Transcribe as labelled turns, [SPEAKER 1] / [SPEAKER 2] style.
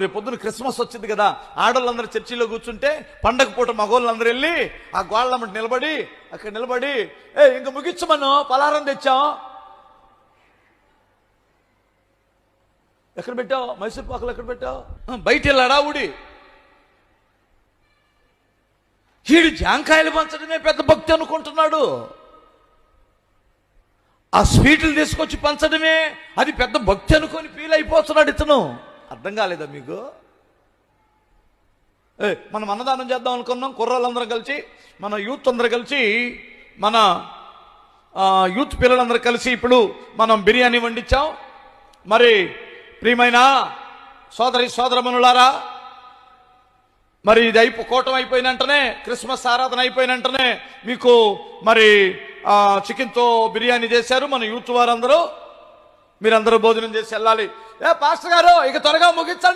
[SPEAKER 1] రేపు పొద్దున క్రిస్మస్ వచ్చింది కదా, ఆడవాళ్ళందరూ చర్చిలో కూర్చుంటే పండగ పూట మగవాళ్ళందరూ వెళ్ళి ఆ గోళ్ళ నిలబడి అక్కడ నిలబడి ఇంక ముగించమను, పలారం తెచ్చాం. ఎక్కడ పెట్టావు? మైసూర్ పాకులు ఎక్కడ పెట్టావు? బయట వెళ్ళాడా ఊడి. వీడు జాంకాయలు పంచడమే పెద్ద భక్తి అనుకుంటున్నాడు. ఆ స్వీట్లు తీసుకొచ్చి పంచడమే అది పెద్ద భక్తి అనుకొని ఫీల్ అయిపోతున్నాడు ఇతను. అర్థం కాలేదా మీకు? మనం అన్నదానం చేద్దాం అనుకున్నాం, కుర్రాళ్ళందరూ కలిసి, మన యూత్ అందరూ కలిసి, మన యూత్ పిల్లలందరూ కలిసి ఇప్పుడు మనం బిర్యానీ వండించాం. మరి ప్రియమైన సోదరి సోదరమనులారా, మరి ఇది కూటం అయిపోయిన వెంటనే, క్రిస్మస్ ఆరాధన అయిపోయిన వెంటనే మీకు మరి చికెన్తో బిర్యానీ చేశారు మన యూత్ వారందరూ. మీరందరూ భోజనం చేసి వెళ్ళాలి. పాస్టర్ గారు ఇక త్వరగా ముగించండి.